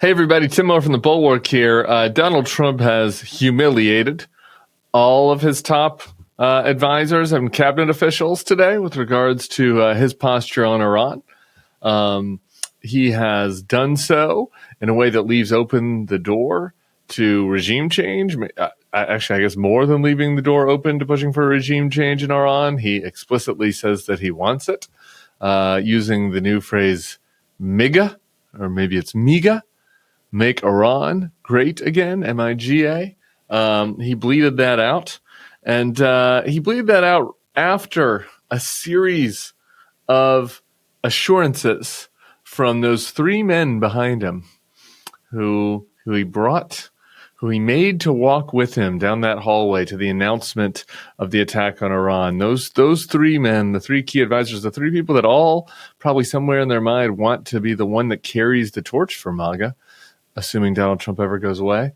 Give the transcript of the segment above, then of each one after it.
Hey, everybody. Tim Moore from the Bulwark here. Donald Trump has humiliated all of his top advisors and cabinet officials today with regards to his posture on Iran. He has done so in a way that leaves open the door to regime change. Actually, I guess more than leaving the door open to pushing for a regime change in Iran. He explicitly says that he wants it, using the new phrase MIGA, or maybe it's MIGA. Make Iran great again, M-I-G-A. He bleated that out. And he bleated that out after a series of assurances from those three men behind him who he made to walk with him down that hallway to the announcement of the attack on Iran. Those three men, the three key advisors, the three people that all probably somewhere in their mind want to be the one that carries the torch for MAGA, assuming Donald Trump ever goes away.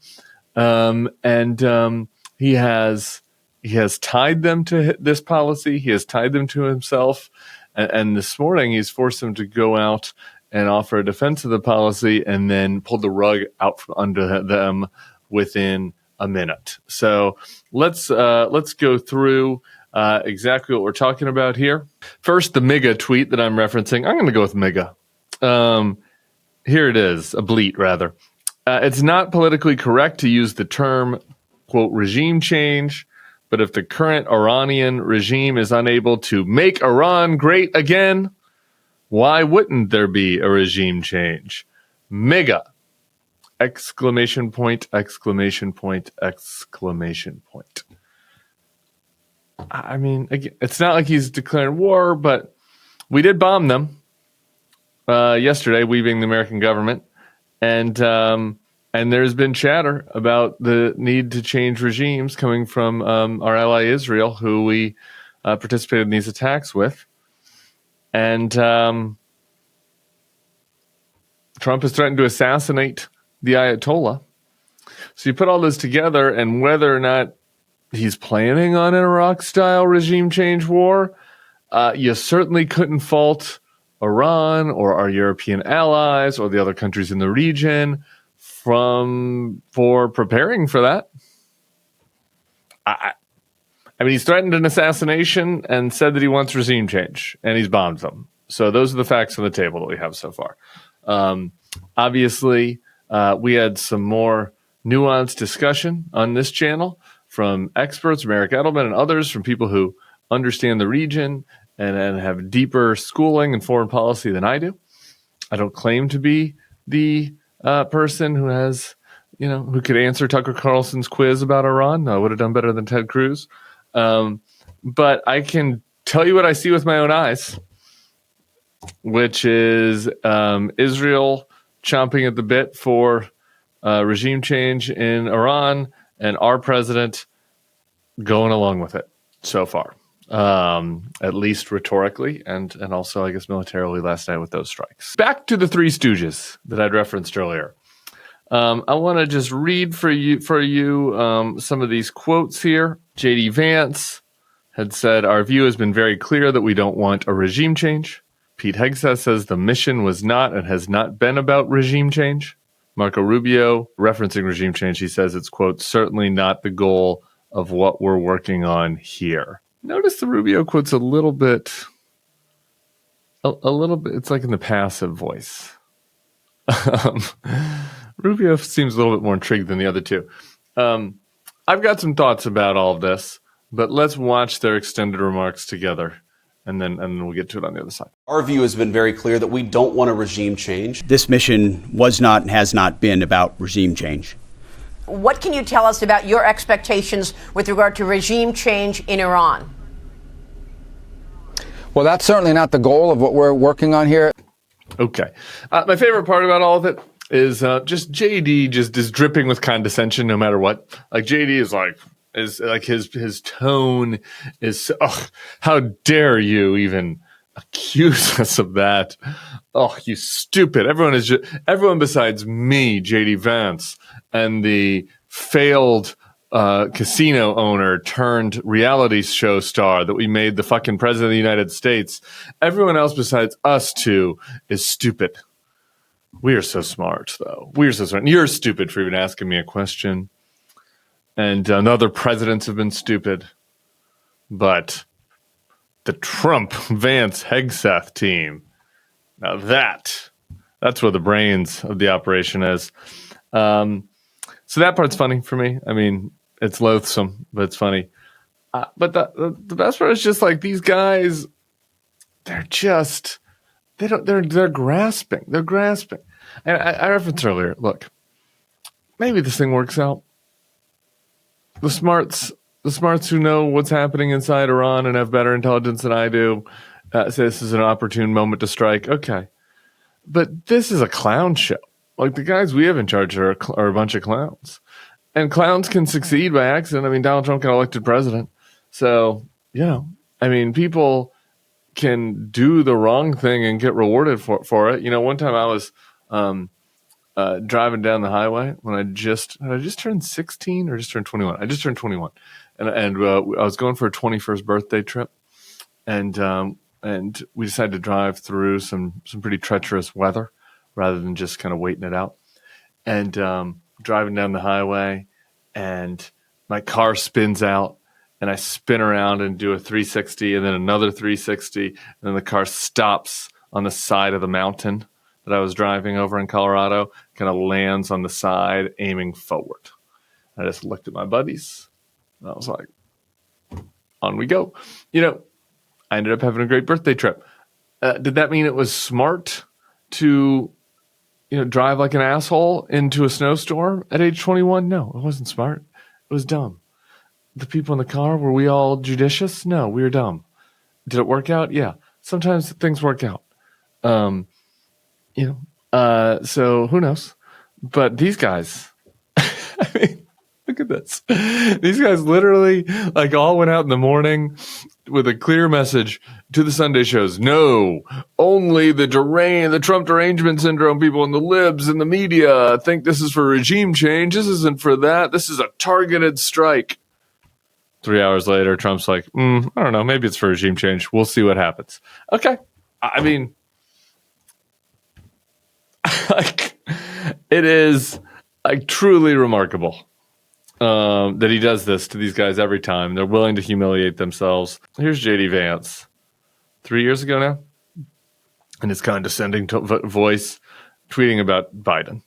He has tied them to this policy. He has tied them to himself. And this morning, he's forced them to go out and offer a defense of the policy and then pull the rug out from under them within a minute. So let's go through exactly what we're talking about here. First, the MIGA tweet that I'm referencing. I'm going to go with MIGA. Here it is, a bleat rather. It's not politically correct to use the term, quote, regime change, but if the current Iranian regime is unable to make Iran great again, why wouldn't there be a regime change? MIGA! Exclamation point, exclamation point, exclamation point. I mean, again, it's not like he's declaring war, but we did bomb them yesterday, weaving the American government. And there's been chatter about the need to change regimes coming from our ally Israel, who we participated in these attacks with. And Trump has threatened to assassinate the Ayatollah. So you put all this together, and whether or not he's planning on an Iraq-style regime change war, you certainly couldn't fault Iran or our European allies or the other countries in the region for preparing for that. I mean, he's threatened an assassination and said that he wants regime change, and he's bombed them. So those are the facts on the table that we have so far. Obviously, we had some more nuanced discussion on this channel from experts, from Eric Edelman and others, from people who understand the region and have deeper schooling in foreign policy than I do. I don't claim to be the person who has, who could answer Tucker Carlson's quiz about Iran. I would have done better than Ted Cruz. But I can tell you what I see with my own eyes, which is Israel chomping at the bit for regime change in Iran, and our president going along with it so far. At least rhetorically and also, I guess, militarily last night with those strikes. Back to the Three Stooges that I'd referenced earlier. I want to just read for you some of these quotes here. JD Vance had said, "Our view has been very clear that we don't want a regime change." Pete Hegseth says the mission was not and has not been about regime change. Marco Rubio, referencing regime change, he says it's, quote, certainly not the goal of what we're working on here. Notice the Rubio quote's a little bit, it's like in the passive voice. Rubio seems a little bit more intrigued than the other two. I've got some thoughts about all of this, but let's watch their extended remarks together, and then we'll get to it on the other side. Our view has been very clear that we don't want a regime change. This mission was not and has not been about regime change. What can you tell us about your expectations with regard to regime change in Iran? Well, that's certainly not the goal of what we're working on here. Okay. My favorite part about all of it is just JD just is dripping with condescension no matter what. Like JD is like his tone is, oh, how dare you even accuse us of that? Oh, you stupid. Everyone besides me, JD Vance, and the failed casino owner turned reality show star that we made the fucking president of the United States. Everyone else besides us two is stupid. We are so smart, though. We are so smart. And you're stupid for even asking me a question. And other presidents have been stupid. But the Trump, Vance, Hegseth team, now that's where the brains of the operation is. So that part's funny for me. I mean, it's loathsome, but it's funny. But the best part is just like these guys, they're grasping. They're grasping. And I referenced earlier, look, maybe this thing works out. The smarts who know what's happening inside Iran and have better intelligence than I do say this is an opportune moment to strike. Okay. But this is a clown show. Like the guys we have in charge are a bunch of clowns. And clowns can succeed by accident. I mean, Donald Trump got elected president. So, I mean, people can do the wrong thing and get rewarded for it. One time I was driving down the highway when I just turned 16 or just turned 21. I just turned 21. And I was going for a 21st birthday trip. And we decided to drive through some pretty treacherous weather rather than just kind of waiting it out. And driving down the highway, and my car spins out, and I spin around and do a 360 and then another 360. And then the car stops on the side of the mountain that I was driving over in Colorado, kind of lands on the side, aiming forward. I just looked at my buddies, and I was like, on we go. I ended up having a great birthday trip. Did that mean it was smart to, drive like an asshole into a snowstorm at age 21? No, it wasn't smart. It was dumb. The people in the car, were we all judicious? No, we were dumb. Did it work out? Yeah. Sometimes things work out. So who knows? But these guys, I mean, look at this. These guys literally all went out in the morning with a clear message to the Sunday shows. No, only the Trump derangement syndrome people and the libs and the media think this is for regime change. This isn't for that. This is a targeted strike. 3 hours later, Trump's like, I don't know, maybe it's for regime change. We'll see what happens. Okay. I mean, it is truly remarkable that he does this to these guys every time. They're willing to humiliate themselves. Here's JD Vance 3 years ago now, in his condescending voice, tweeting about Biden.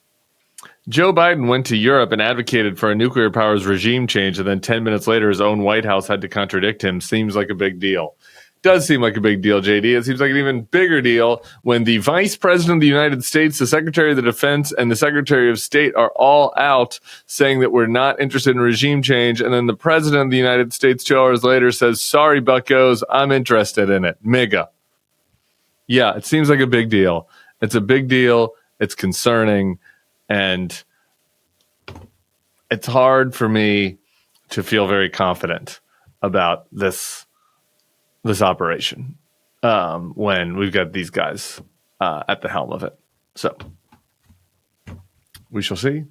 Joe Biden went to Europe and advocated for a nuclear powers regime change, and then 10 minutes later, his own White House had to contradict him. Seems like a big deal. Does seem like a big deal, JD. It seems like an even bigger deal when the Vice President of the United States, the Secretary of the Defense, and the Secretary of State are all out saying that we're not interested in regime change, and then the President of the United States 2 hours later says, sorry, buckos, I'm interested in it. MIGA. Yeah, it seems like a big deal. It's a big deal. It's concerning. And it's hard for me to feel very confident about this operation when we've got these guys at the helm of it. So we shall see.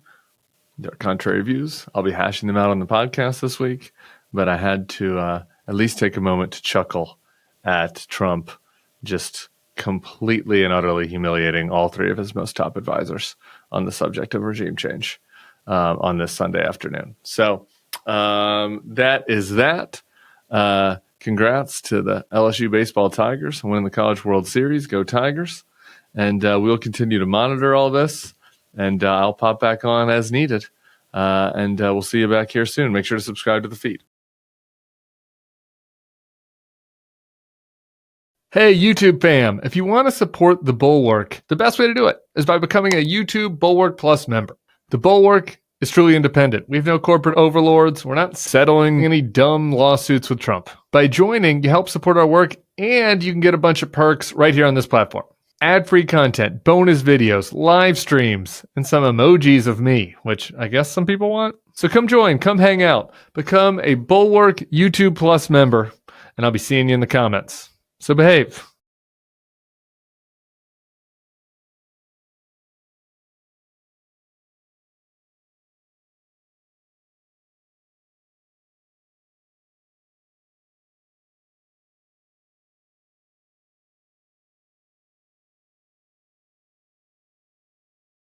There are contrary views. I'll be hashing them out on the podcast this week, but I had to at least take a moment to chuckle at Trump just completely and utterly humiliating all three of his most top advisors on the subject of regime change on this Sunday afternoon. So that is that. Congrats to the LSU baseball Tigers winning the College World Series. Go Tigers. And we'll continue to monitor all this, and I'll pop back on as needed. And we'll see you back here soon. Make sure to subscribe to the feed. Hey, YouTube fam, if you want to support the Bulwark, the best way to do it is by becoming a YouTube Bulwark Plus member. The Bulwark is truly independent. We have no corporate overlords. We're not settling any dumb lawsuits with Trump. By joining, you help support our work, and you can get a bunch of perks right here on this platform. Ad-free content, bonus videos, live streams, and some emojis of me, which I guess some people want. So come join, come hang out, become a Bulwark YouTube Plus member, and I'll be seeing you in the comments. So behave.